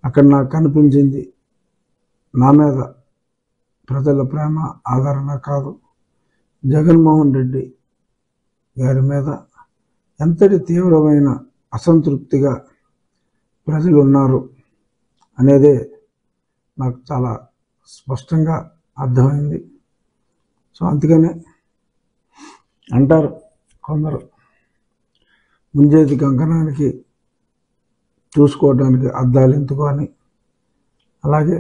అక్కడ నాకు కనిపించింది నా మీద ప్రజల ప్రేమ ఆదరణ కాదు, జగన్మోహన్ రెడ్డి గారి మీద ఎంతటి తీవ్రమైన అసంతృప్తిగా ప్రజలు ఉన్నారు అనేదే నాకు చాలా స్పష్టంగా అర్థమైంది. సో అందుకనే అంటారు కొందరు, ముంజేతి కంకణానికి చూసుకోవడానికి అద్దాలు ఎందుకు అని. అలాగే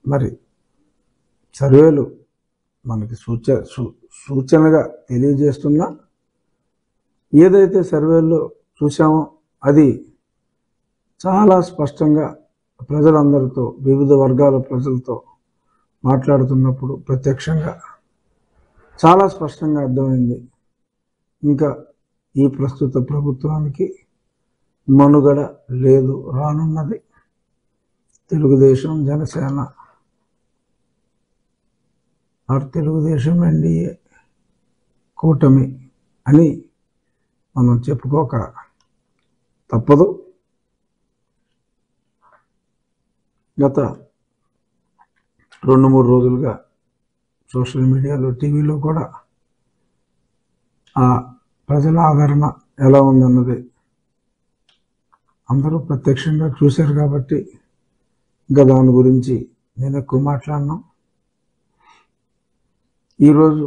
మరి సర్వేలు మనకి సూచనగా తెలియజేస్తున్నా, ఏదైతే సర్వేల్లో చూసామో అది చాలా స్పష్టంగా ప్రజలందరితో, వివిధ వర్గాల ప్రజలతో మాట్లాడుతున్నప్పుడు ప్రత్యక్షంగా చాలా స్పష్టంగా అర్థమైంది. ఇంకా ఈ ప్రస్తుత ప్రభుత్వానికి మనుగడ లేదు, రానున్నది తెలుగుదేశం జనసేన తెలుగుదేశం ఎన్డీఏ కూటమి అని మనం చెప్పుకోక తప్పదు. గత 2-3 రోజులుగా సోషల్ మీడియాలో, టీవీలో కూడా ఆ ప్రజల ఆదరణ ఎలా ఉందన్నది అందరూ ప్రత్యక్షంగా చూశారు కాబట్టి ఇంకా దాని గురించి నేను ఎక్కువ మాట్లాడను. ఈరోజు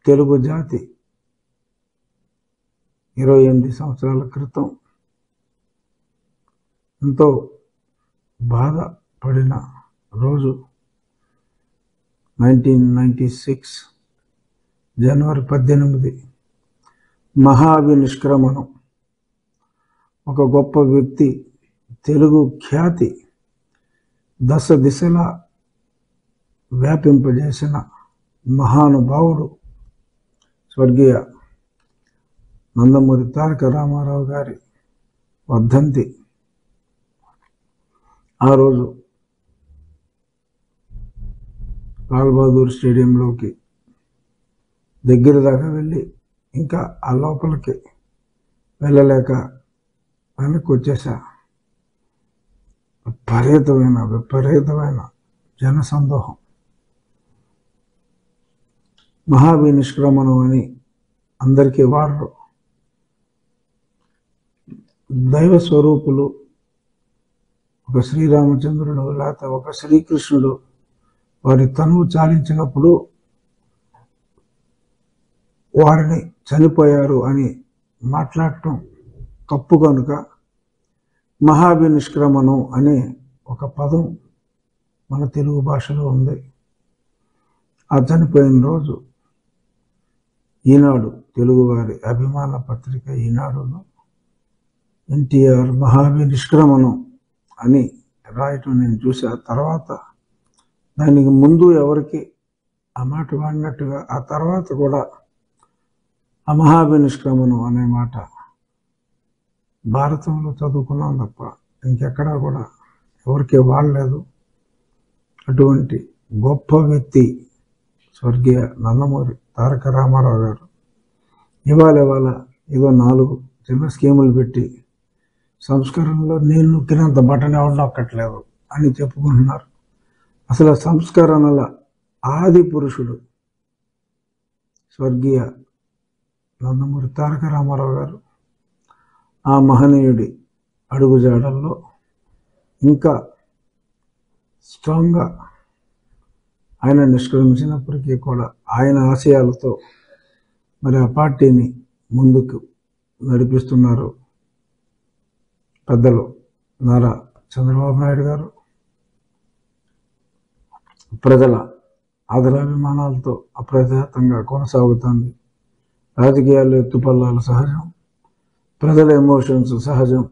తెలుగు జాతి 28 సంవత్సరాల క్రితం ఎంతో బాధపడిన రోజు 1996 జనవరి 18 మహావినిష్క్రమణం. ఒక గొప్ప వ్యక్తి, తెలుగు ఖ్యాతి దశ దిశలా వ్యాపింపజేసిన మహానుభావుడు స్వర్గీయ నందమూరి తారక రామారావు గారి వర్ధంతి. ఆ రోజు లాల్ బహదూర్ స్టేడియంలోకి దగ్గర దాకా వెళ్ళి ఇంకా ఆ లోపలికి వెళ్ళలేక వెనక్కి వచ్చేసా. విపరీతమైన జనసందోహం. మహావినిష్క్రమణం అని అందరికీ వాడరు. దైవ స్వరూపులు, ఒక శ్రీరామచంద్రుడు లేకపోతే ఒక శ్రీకృష్ణుడు వారి తనువు చాలించినప్పుడు వారిని చనిపోయారు అని మాట్లాడటం తప్పు కనుక మహావినిష్క్రమణం అనే ఒక పదం మన తెలుగు భాషలో ఉంది. ఆ చనిపోయిన రోజు ఈనాడు, తెలుగువారి అభిమాన పత్రిక ఈనాడులో ఎన్టీఆర్ మహావినిష్క్రమణం అని రాయటం నేను చూసా. తర్వాత దానికి ముందు ఎవరికి ఆ మాట వాడినట్టుగా ఆ తర్వాత కూడా ఆ మహావినిష్క్రమణం అనే మాట భారతంలో చదువుకున్నాం తప్ప ఇంకెక్కడా కూడా ఎవరికి వాడలేదు. అటువంటి గొప్ప వ్యక్తి స్వర్గీయ నందమూరి తారక రామారావు గారు ఇవాళ ఏదో 4 చిన్న స్కీములు పెట్టి సంస్కరణలో నేను నొక్కినంత బటన్ ఎవరు నొక్కట్లేదు అని చెప్పుకుంటున్నారు. అసలు సంస్కరణల ఆది పురుషుడు స్వర్గీయ నందమూరి తారక రామారావు గారు. ఆ మహనీయుడి అడుగుజాడల్లో ఇంకా స్ట్రాంగ్గా ఆయన నిష్క్రమించినప్పటికీ కూడా ఆయన ఆశయాలతో మరి ఆ పార్టీని ముందుకు నడిపిస్తున్నారు పెద్దలు నారా చంద్రబాబు నాయుడు గారు. ప్రజల ఆదరాభిమానాలతో అప్రతిహతంగా కొనసాగుతుంది. రాజకీయాల్లో ఎత్తుపల్లాలు సహజం, ప్రజల ఎమోషన్స్ సహజం.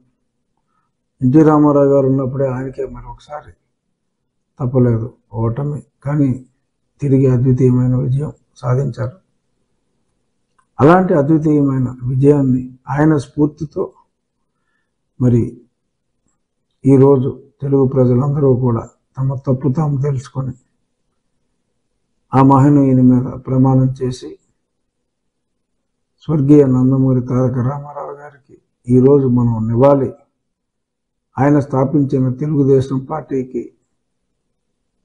ఎన్టీ రామారావు గారు ఉన్నప్పుడే ఆయనకే మరొకసారి తప్పలేదు ఓటమి, కానీ తిరిగి అద్వితీయమైన విజయం సాధించారు. అలాంటి అద్వితీయమైన విజయాన్ని ఆయన స్ఫూర్తితో మరి ఈరోజు తెలుగు ప్రజలందరూ కూడా తమ తప్పు తాము తెలుసుకొని ఆ మహనీయుని మీద ప్రమాణం చేసి స్వర్గీయ నందమూరి తారక రామారావు గారికి ఈరోజు మనం నివాళి ఆయన స్థాపించిన తెలుగుదేశం పార్టీకి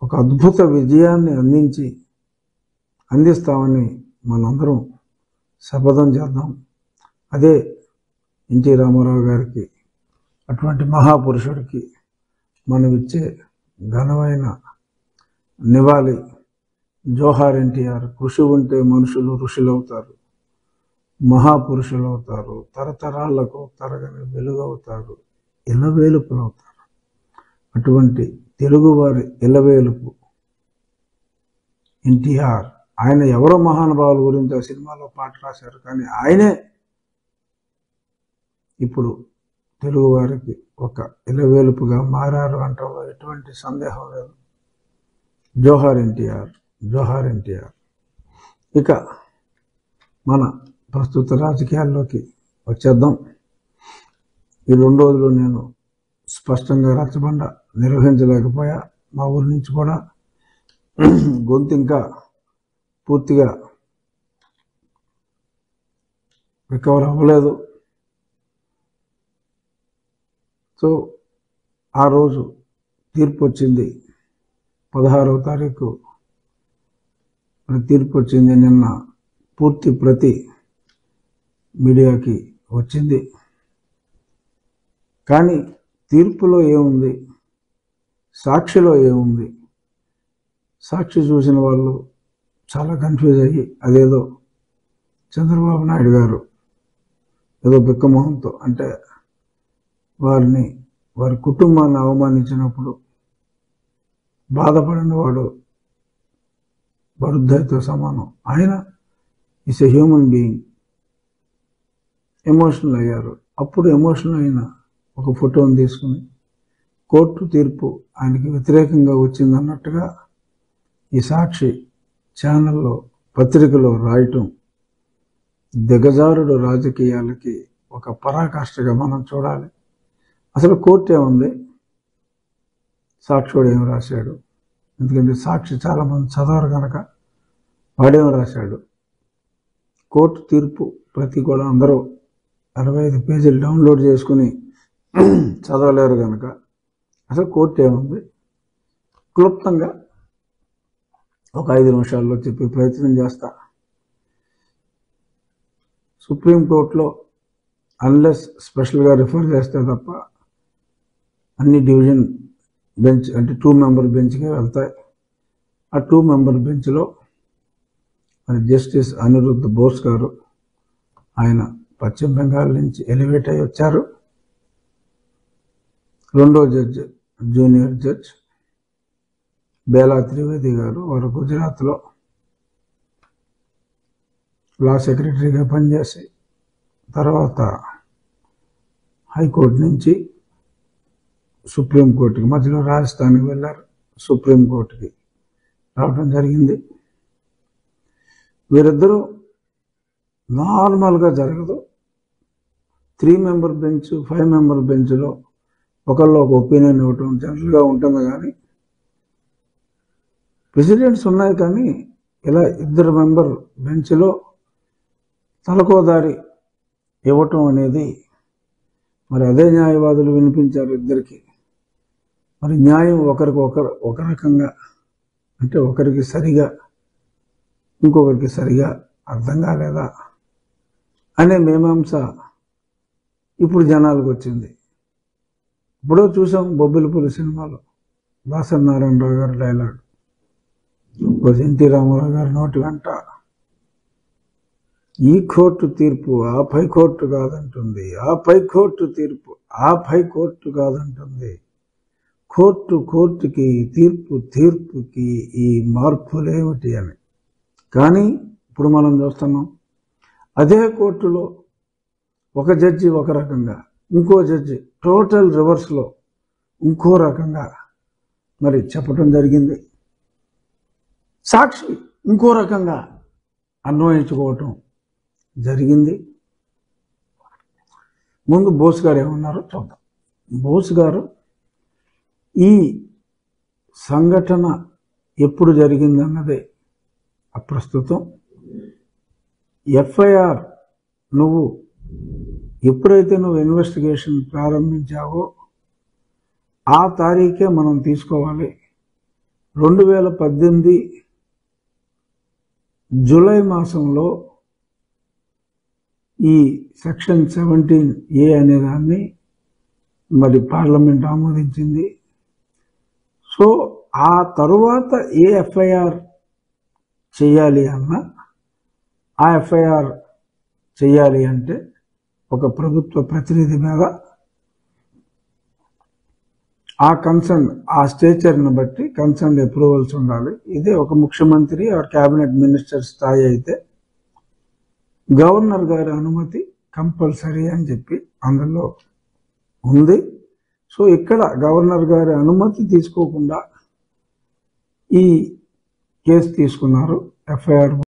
ఒక అద్భుత విజయాన్ని అందిస్తామని మనందరం శపథం చేద్దాం. అదే ఎన్టీ రామారావు గారికి, అటువంటి మహాపురుషుడికి మనం ఇచ్చే ఘనమైన నివాళి. జోహార్ ఎన్టీఆర్. కృషి ఉంటే మనుషులు ఋషులవుతారు, మహాపురుషులు అవుతారు, తరతరాలకు తరగని వెలుగవుతారు, ఇలవేలుపులు అవుతారు. అటువంటి తెలుగువారి ఇలవేలుపు ఎన్టీఆర్. ఆయన ఎవరో మహానుభావుల గురించి ఆ సినిమాలో పాట రాశారు, కానీ ఆయనే ఇప్పుడు తెలుగువారికి ఒక ఇలవేలుపుగా మారారు అంటలో ఎటువంటి సందేహం లేదు. జోహార్ ఎన్టీఆర్, జోహార్ ఎన్టీఆర్. ఇక మన ప్రస్తుత రాజకీయాల్లోకి వచ్చేద్దాం. ఈ 2 రోజులు నేను స్పష్టంగా రచ్చబండ నిర్వహించలేకపోయా. మా ఊరి నుంచి కూడా గొంతు ఇంకా పూర్తిగా రికవర్ అవ్వలేదు. సో ఆ రోజు తీర్పు వచ్చింది, 16వ తారీఖు తీర్పు వచ్చింది. నిన్న పూర్తి ప్రతి మీడియాకి వచ్చింది. కానీ తీర్పులో ఏముంది, సాక్షిలో ఏముంది? సాక్షి చూసిన వాళ్ళు చాలా కన్ఫ్యూజ్ అయ్యి అదేదో చంద్రబాబు నాయుడు గారు ఏదో బిక్కమోహంతో, అంటే వారి కుటుంబాన్ని అవమానించినప్పుడు బాధపడిన వాడు బడుద్దాయితో సమానం. ఆయన is a human being. Emotional అయ్యారు. అప్పుడు ఎమోషనల్ అయిన ఒక ఫోటోని తీసుకుని కోర్టు తీర్పు ఆయనకి వ్యతిరేకంగా వచ్చిందన్నట్టుగా ఈ సాక్షి ఛానల్లో, పత్రికలో రాయటం దిగజారుడు రాజకీయాలకి ఒక పరాకాష్ఠగా మనం చూడాలి. అసలు కోర్టు ఏముంది, సాక్షివాడు ఏం రాశాడు? ఎందుకంటే సాక్షి చాలామంది చదవరు కనుక వాడేం రాశాడు? కోర్టు తీర్పు ప్రతి కూడా అందరూ 65 పేజీలు డౌన్లోడ్ చేసుకుని చదవలేరు కనుక అసలు కోర్టు ఏముంది క్లుప్తంగా ఒక 5 నిమిషాల్లో చెప్పే ప్రయత్నం చేస్తా. సుప్రీంకోర్టులో అన్లెస్ స్పెషల్గా రిఫర్ చేస్తే తప్ప అన్ని డివిజన్ బెంచ్, అంటే 2 మెంబర్ బెంచ్కే వెళ్తాయి. ఆ 2 మెంబర్ బెంచ్లో మరి జస్టిస్ అనిరుద్ధ్ బోస్ గారు, ఆయన పశ్చిమ బెంగాల్ నుంచి ఎలివేట్ అయ్యి వచ్చారు. 2వ judge junior judge Bela Trivedi గారు, వారు గుజరాత్లో లా సెక్రటరీగా పనిచేసి తర్వాత హైకోర్టు నుంచి సుప్రీంకోర్టుకి, మధ్యలో రాజస్థాన్కి వెళ్ళారు, సుప్రీంకోర్టుకి రావడం జరిగింది. వీరిద్దరూ నార్మల్గా జరగదు. 3 మెంబర్ బెంచ్, 5 మెంబర్ బెంచ్లో ఒకళ్ళు ఒక ఒపీనియన్ ఇవ్వటం జనరల్గా ఉంటుంది. కానీ ప్రెసిడెంట్స్ ఉన్నాయి, కానీ ఇలా 2 మెంబర్ బెంచ్లో తలకోదారి ఇవ్వటం అనేది, మరి అదే న్యాయవాదులు వినిపించారు ఇద్దరికి. మరి న్యాయం ఒక రకంగా, అంటే ఒకరికి సరిగా ఇంకొకరికి సరిగా అర్థం కాలేదా అనే మీమాంస ఇప్పుడు జనాలకు వచ్చింది. ఇప్పుడో చూసాం బొబ్బిలిపూడి సినిమాలో దాసరి నారాయణరావు గారి డైలాగ్, ఎన్టీ రామారావు గారి నోటి వెంట ఈ కోర్టు తీర్పు ఆ పై కోర్టు కాదంటుంది, ఆ పై కోర్టు తీర్పు ఆ పై కోర్టు కాదంటుంది, కోర్టుకి తీర్పుకి ఈ మార్పులేమిటి అని. కానీ ఇప్పుడు మనం చూస్తున్నాం, అదే కోర్టులో ఒక జడ్జి ఒక రకంగా, ఇంకో జడ్జి టోటల్ రివర్స్లో ఇంకో రకంగా మరి చెప్పడం జరిగింది. సాక్షి ఇంకో రకంగా అన్వయించుకోవటం జరిగింది. ముందు బోస్ గారు ఏమన్నారో చూద్దాం. బోస్ గారు ఈ సంఘటన ఎప్పుడు జరిగిందన్నదే అప్రస్తుతం. ఎఫ్ఐఆర్ ఎప్పుడైతే నువ్వు ఇన్వెస్టిగేషన్ ప్రారంభించావో ఆ తారీఖే మనం తీసుకోవాలి. 2018 జూలై మాసంలో ఈ సెక్షన్ 17A అనే దాన్ని మరి పార్లమెంట్ ఆమోదించింది. సో ఆ తరువాత ఏ ఎఫ్ఐఆర్ చేయాలి అన్నా, ఆ ఎఫ్ఐఆర్ చేయాలి అంటే ఒక ప్రభుత్వ ప్రతినిధి మీద ఆ కన్సర్న్, ఆ స్టేచర్ని బట్టి కన్సర్న్ అప్రూవల్స్ ఉండాలి. ఇదే ఒక ముఖ్యమంత్రి ఆర్ క్యాబినెట్ మినిస్టర్ స్థాయి అయితే గవర్నర్ గారి అనుమతి కంపల్సరీ అని చెప్పి అందులో ఉంది. సో ఇక్కడ గవర్నర్ గారి అనుమతి తీసుకోకుండా ఈ కేసు తీసుకున్నారు. ఎఫ్ఐఆర్